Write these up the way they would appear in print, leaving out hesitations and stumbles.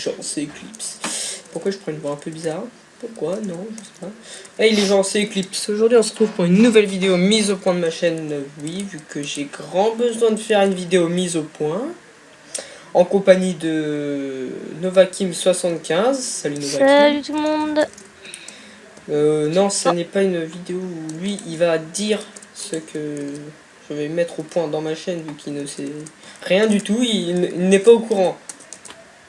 gens, c'est Eclipse. Pourquoi je prends une voix un peu bizarre? Pourquoi? Non, je sais pas. Hey les gens, c'est Eclipse. Aujourd'hui, on se retrouve pour une nouvelle vidéo mise au point de ma chaîne. Oui, vu que j'ai grand besoin de faire une vidéo mise au point. En compagnie de Novakim75. Salut Novakim. Salut tout le monde. Non, ça n'est pas une vidéo où lui, il va dire ce que je vais mettre au point dans ma chaîne, vu qu'il ne sait rien du tout. Il n'est pas au courant.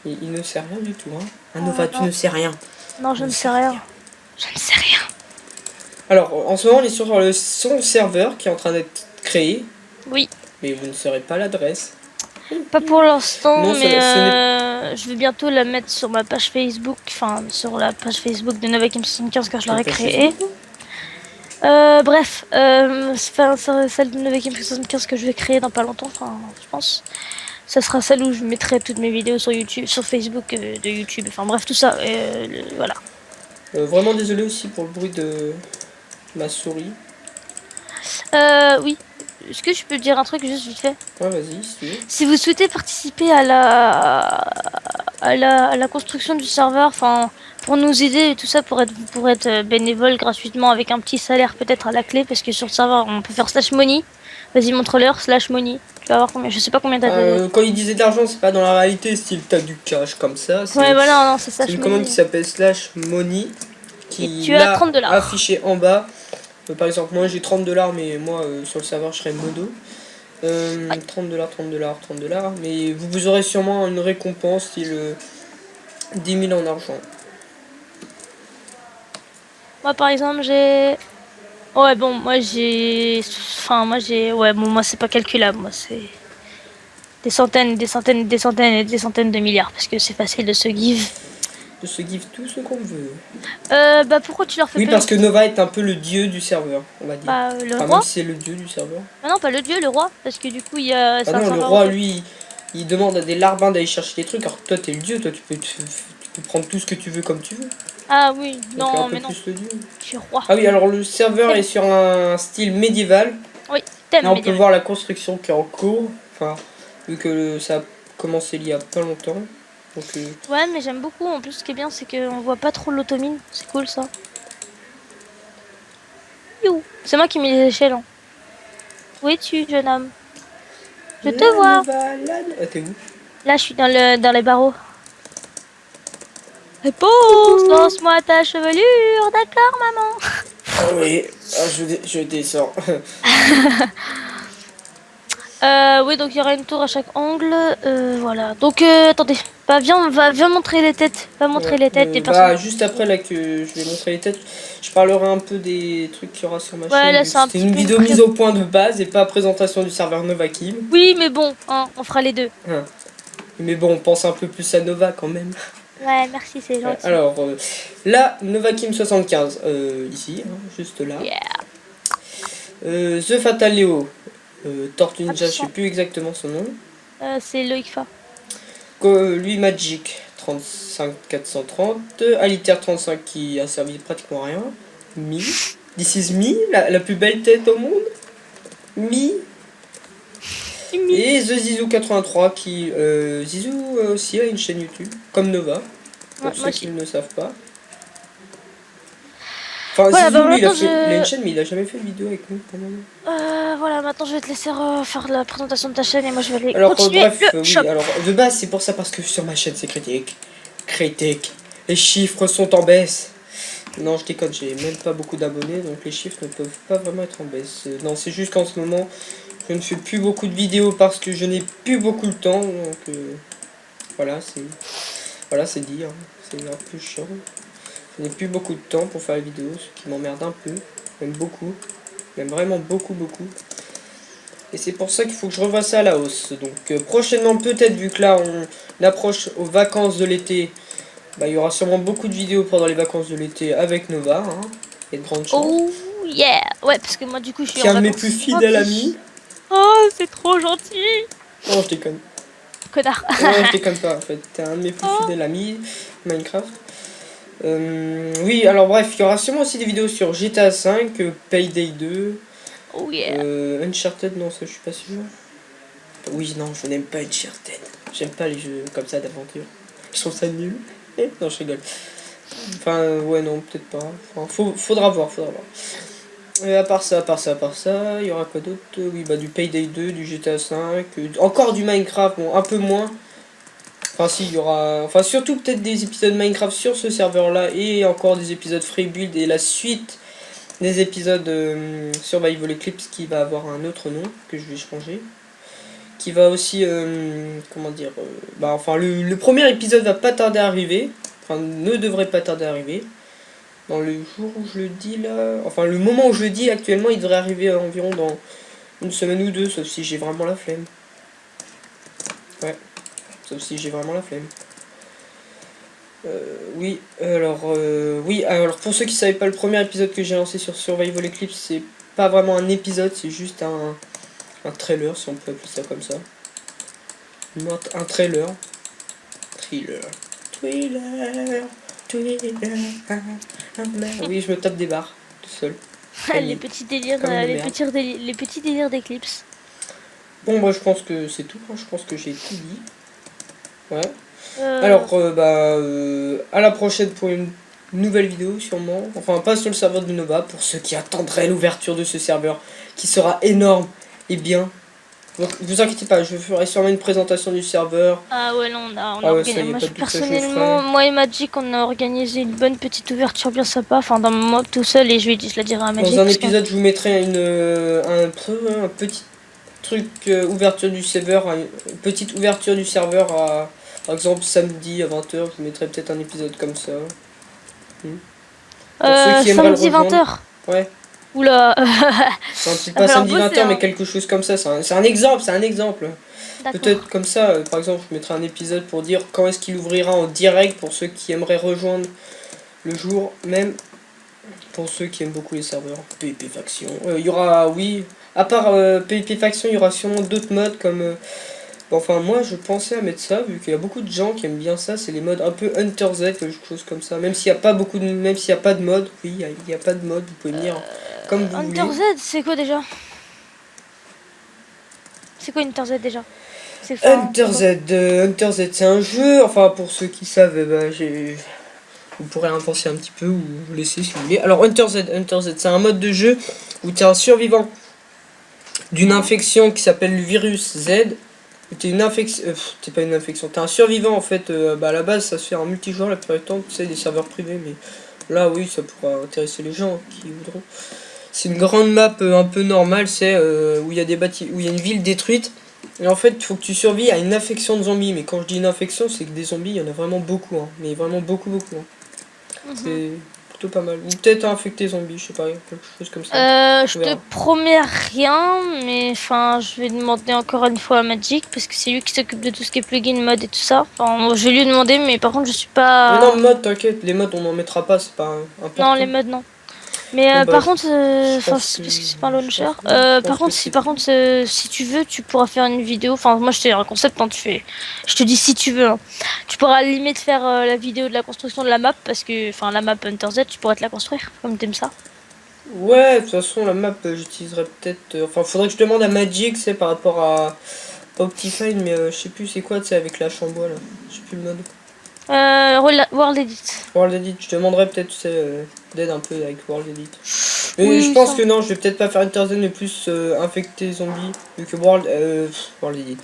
Il ne sait rien du tout, hein. Ah, Nova, tu ne sais rien. Non, je ne sais rien. Je ne sais rien. Alors, en ce moment, on est sur son serveur qui est en train d'être créé. Oui. Mais vous ne saurez pas l'adresse. Pas pour l'instant, Non, mais ce je vais bientôt la mettre sur ma page Facebook, enfin sur la page Facebook de Novakim75 quand je l'aurai page créée. Facebook. Bref, c'est celle de Novakim75 que je vais créer dans pas longtemps, enfin je pense. Ça sera celle où je mettrai toutes mes vidéos sur YouTube, sur Facebook de YouTube, enfin bref tout ça, voilà. Vraiment désolé aussi pour le bruit de ma souris. Oui. Est-ce que je peux dire un truc juste vite fait? Ouais, vas-y, si tu veux. Si vous souhaitez participer à la construction du serveur, enfin pour nous aider et tout ça, pour être bénévole gratuitement avec un petit salaire peut-être à la clé, parce que sur le serveur on peut faire /money. Vas-y, montre-leur /money. Tu vas voir combien, je sais pas combien t'as de... Quand il disait de l'argent, c'est pas dans la réalité, style t'as du cash comme ça. Ouais, voilà, non, c'est C'est une commande qui s'appelle /money, qui tu as 30 $. affiché en bas. Par exemple, moi j'ai 30 $, mais moi sur le serveur je serai modo. 30 $, 30 $, 30 $. Mais vous aurez sûrement une récompense, style 10 000 en argent. Moi par exemple j'ai... Ouais bon, moi j'ai... Enfin moi j'ai... Ouais bon, moi c'est pas calculable, moi c'est... Des centaines, des centaines, des centaines et des centaines de milliards, parce que c'est facile de se give. De se give tout ce qu'on veut. Bah pourquoi tu leur fais Oui, pas parce que Nova est un peu le dieu du serveur, on va dire. Bah le Enfin, roi. même si c'est le dieu du serveur. Bah non, pas le dieu, le roi, parce que du coup il y a... Ah non, le roi, lui, il demande à des larbins d'aller chercher des trucs, alors que toi, t'es le dieu, toi, tu peux prendre tout ce que tu veux comme tu veux. Ah oui, Donc, non un peu mais non, plus le dieu. je suis roi. Ah oui, alors le serveur est sur un style médiéval. Oui, thème Là, on peut médiéval. voir la construction qui est en cours. Enfin, vu que ça a commencé il y a pas longtemps. Donc, Ouais, mais j'aime beaucoup, en plus ce qui est bien c'est qu'on voit pas trop l'automine, c'est cool ça. You. C'est moi qui mets les échelles. Hein. Où es-tu, jeune homme? Je te vois. Ah, t'es où? Là, je suis dans les barreaux. Réponse, lance-moi ta chevelure, d'accord, maman. Ah oui, ah, je descends. Oui, donc il y aura une tour à chaque angle. Voilà. Donc, attendez. Bah, viens montrer les têtes. Va montrer Ouais, les têtes des personnes. bah, juste après là que je vais montrer les têtes, je parlerai un peu des trucs qu'il y aura sur ma Ouais, chaîne. là, Vu que c'est un c'était petit une peu vidéo mise au point de base et pas présentation du serveur Novakim. Oui, mais bon, hein, on fera les deux. Hein. Mais bon, on pense un peu plus à Nova quand même. Ouais, merci, c'est gentil. Alors, là, Novakim75, ici, hein, juste là. Yeah. The Fatal Leo, Tortue Ninja, je sais Attention. plus exactement son nom. C'est Loïc Fa. Lui, Magic 35430. Alitaire 35 qui a servi pratiquement à rien. Mi. This is Me, la plus belle tête au monde. Mi. Et The Zizou 83 qui... Zizou aussi a une chaîne YouTube, comme Nova, pour Ouais, ceux qui aussi. ne le savent pas. Enfin, Voilà, Zizou, bah lui, il maintenant a une chaîne, mais il a jamais fait de vidéo avec nous, quand même. voilà, maintenant je vais te laisser faire la présentation de ta chaîne et moi je vais aller Alors, continuer bref, le oui, shop. alors, de base, c'est pour ça, parce que sur ma chaîne, c'est critique. Critique. Les chiffres sont en baisse. Non, je déconne, j'ai même pas beaucoup d'abonnés, donc les chiffres ne peuvent pas vraiment être en baisse. Non, c'est juste qu'en ce moment, je ne fais plus beaucoup de vidéos parce que je n'ai plus beaucoup de temps, donc voilà, c'est dit, hein. C'est un peu chiant. Je n'ai plus beaucoup de temps pour faire les vidéos, ce qui m'emmerde un peu, même beaucoup, même vraiment beaucoup. Et c'est pour ça qu'il faut que je revoie ça à la hausse. Donc prochainement, peut-être, vu que là on approche aux vacances de l'été, bah, il y aura sûrement beaucoup de vidéos pendant les vacances de l'été avec Nova, hein. Il y a de grandes chances. Oh yeah. Ouais, parce que moi du coup je suis Qui est en un de mes vacances. plus fidèles amis. Oh, c'est trop gentil. Non, je déconne. Connard. Non, je déconne pas en fait. T'es un de mes plus fidèles amis, Minecraft. Oui, alors bref, il y aura sûrement aussi des vidéos sur GTA 5, Payday 2, Oh yeah. Uncharted, non, ça je suis pas sûr. Oui, non, je n'aime pas Uncharted. J'aime pas les jeux comme ça d'aventure. Je trouve ça nul. Non, je rigole. Enfin, ouais, non, peut-être pas. Enfin, faudra voir. Et à part ça, il y aura quoi d'autre? Oui, bah du Payday 2, du GTA 5, encore du Minecraft, bon, un peu moins. Enfin, si, il y aura. Enfin, surtout peut-être des épisodes Minecraft sur ce serveur-là, et encore des épisodes Free Build, et la suite des épisodes Survival Eclipse qui va avoir un autre nom que je vais changer. Qui va aussi. Comment dire bah, enfin, le premier épisode va pas tarder à arriver. Enfin, ne devrait pas tarder à arriver. Dans le jour où je le dis là. Enfin, le moment où je le dis actuellement, il devrait arriver environ dans une semaine ou deux, sauf si j'ai vraiment la flemme. Ouais, sauf si j'ai vraiment la flemme. Oui, alors pour ceux qui savaient pas, le premier épisode que j'ai lancé sur Survival Eclipse, c'est pas vraiment un épisode, c'est juste un trailer, si on peut appeler ça comme ça. Un trailer. Oui, je me tape des barres, tout seul. Les petits délires, les petits délires d'Eclipse. Bon, moi je pense que c'est tout, hein. Je pense que j'ai tout dit. Ouais. Alors, à la prochaine pour une nouvelle vidéo, sûrement. Enfin, pas sur le serveur de Nova, pour ceux qui attendraient l'ouverture de ce serveur, qui sera énorme et bien. Donc, vous inquiétez pas, je ferai sûrement une présentation du serveur. Ah ouais, non, on a ouais, organisé. Moi, personnellement, moi et Magic, on a organisé une bonne petite ouverture bien sympa. Enfin, dans mon mob tout seul, et je la dirai à Magic. Dans un épisode, je vous mettrai un petit truc ouverture du serveur, une petite ouverture du serveur à, par exemple, samedi à 20h. Je vous mettrai peut-être un épisode comme ça. Samedi 20h. Ouais. Oula. C'est pas samedi 20h, mais quelque chose comme ça. C'est un exemple. Peut-être comme ça, par exemple, je mettrai un épisode pour dire quand est-ce qu'il ouvrira en direct pour ceux qui aimeraient rejoindre le jour même. Pour ceux qui aiment beaucoup les serveurs PvP Faction. Il y aura, oui, à part PvP Faction, il y aura sûrement d'autres modes comme... enfin, moi, je pensais à mettre ça, vu qu'il y a beaucoup de gens qui aiment bien ça. C'est les modes un peu Hunter Z, quelque chose comme ça. Même s'il n'y a pas beaucoup de... Même s'il n'y a pas de mode, oui, il n'y a pas de mode, vous pouvez venir comme vous Hunter voulez. Z, c'est quoi déjà? C'est quoi Hunter Z déjà? Hunter Z, c'est un jeu, enfin pour ceux qui savent, vous pourrez en penser un petit peu ou vous laisser si vous voulez. Alors Hunter Z, c'est un mode de jeu où tu es un survivant d'une infection qui s'appelle le virus Z. T'es une infection, t'es pas une infection, t'es un survivant en fait. À la base ça se fait en multijoueur la plupart du temps, tu sais, des serveurs privés, mais là oui ça pourra intéresser les gens qui voudront. C'est une grande map un peu normale, c'est où il y a des où il y a une ville détruite. Et en fait, il faut que tu survives à une infection de zombies. Mais quand je dis une infection, c'est que des zombies, il y en a vraiment beaucoup. Hein. Mais vraiment beaucoup. Hein. C'est plutôt pas mal. Ou peut-être infecté zombie, je sais pas, quelque chose comme ça. Je te promets rien, mais enfin, je vais demander encore une fois à Magic, parce que c'est lui qui s'occupe de tout ce qui est plugin, mode et tout ça. Enfin, je vais lui demander, mais par contre, je suis pas... Mais non, mode, t'inquiète, les modes, on n'en mettra pas, c'est pas important. Non, les modes, non. Mais par contre, parce que c'est pas un launcher. Par contre, si tu veux, tu pourras faire une vidéo. Enfin, moi, je te dis un concept. Hein, je te dis si tu veux. Hein. Tu pourras limite faire la vidéo de la construction de la map, parce que, enfin, la map Hunter Z, tu pourrais te la construire, comme t'aimes ça. Ouais, de toute façon, la map, j'utiliserai peut-être. Enfin, faudrait que je demande à Magic, c'est par rapport à Optifine, mais je sais plus c'est quoi, tu sais, avec la chambois là. Je sais plus le mode. World Edit. World Edit, je demanderais peut-être d'aide un peu avec World Edit. Mais oui, je pense que non, je vais peut-être pas faire Hunter Z mais plus infecter zombies, vu que World Edit.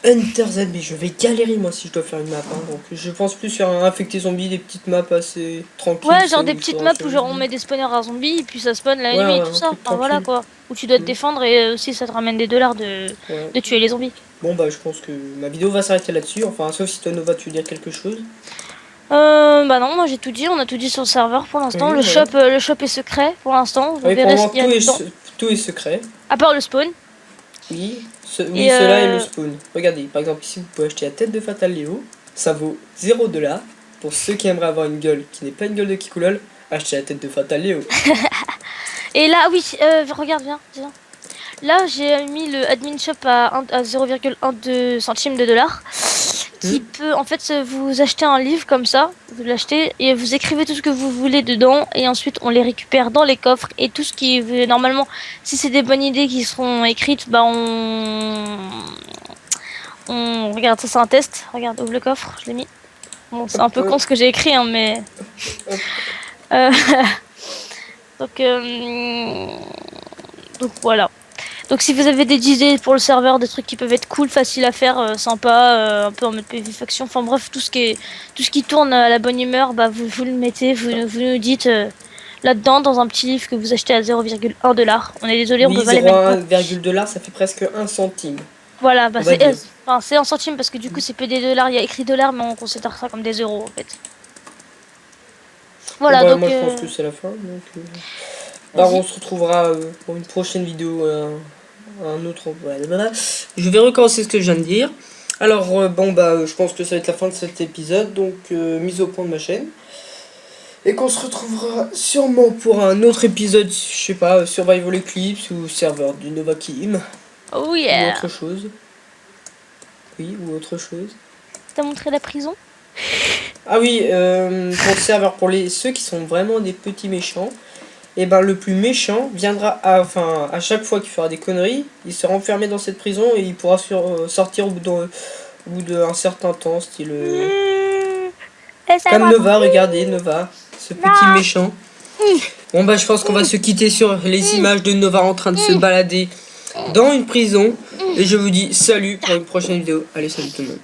Hunter Z, mais je vais galérer moi si je dois faire une map. Hein, donc je pense plus faire un infecté zombie, des petites maps assez tranquilles. Ouais, genre des petites maps où genre on met des spawners à zombies et puis ça spawn la nuit et tout ça. Enfin voilà quoi. Où tu dois te défendre et aussi ça te ramène des dollars de tuer les zombies. Bon bah je pense que ma vidéo va s'arrêter là-dessus. Enfin sauf si toi Nova tu veux dire quelque chose. Bah non, moi j'ai tout dit, on a tout dit sur le serveur pour l'instant. Le shop est secret pour l'instant. Vous verrez ce qu'il y a dedans. Tout est secret. À part le spawn. Oui, cela est le spawn. Regardez, par exemple ici vous pouvez acheter la tête de Fatal Léo. Ça vaut 0 $. Pour ceux qui aimeraient avoir une gueule qui n'est pas une gueule de Kikulol, achetez la tête de Fatal Léo. Et là, oui, regarde, viens. Là, j'ai mis le admin shop à 0,12 centimes de dollar. Qui peut, en fait, vous acheter un livre comme ça. Vous l'achetez et vous écrivez tout ce que vous voulez dedans. Et ensuite, on les récupère dans les coffres. Et tout ce qui est, normalement, si c'est des bonnes idées qui seront écrites, bah Regarde, ça c'est un test. Regarde, ouvre le coffre, je l'ai mis. Bon, c'est un peu con ce que j'ai écrit, hein, mais... Euh, donc, donc voilà. Donc si vous avez des idées pour le serveur, des trucs qui peuvent être cool, faciles à faire, sympa, un peu en mode PV-faction, enfin bref, tout ce qui tourne à la bonne humeur, bah vous le mettez, vous nous dites là-dedans dans un petit livre que vous achetez à 0,1 $. On est désolé, on Oui, peut pas les mettre. 0,1 $, ça fait presque 1 centime. Voilà, bah On va dire. c'est en centimes parce que du coup c'est pas des dollars, il y a écrit dollars, mais on considère ça comme des euros en fait. Bon Voilà, bah donc moi je pense que c'est la fin. Donc, bah, vas-y. on se retrouvera pour une prochaine vidéo. Un autre. Voilà. Je vais recommencer ce que je viens de dire. Alors bon bah je pense que ça va être la fin de cet épisode. Donc mise au point de ma chaîne. Et qu'on se retrouvera sûrement pour un autre épisode, je sais pas, Survival Eclipse ou serveur du Nova Kim. Oh Ou yeah. autre chose. Oui, ou autre chose. T'as montré la prison? Ah oui, pour le serveur, pour ceux qui sont vraiment des petits méchants, et ben le plus méchant viendra à chaque fois qu'il fera des conneries, il sera enfermé dans cette prison et il pourra sortir au bout d'un certain temps, style comme Nova, regardez Nova, ce petit méchant. Bon bah je pense qu'on va se quitter sur les images de Nova en train de se balader dans une prison et je vous dis salut pour une prochaine vidéo. Allez, salut tout le monde.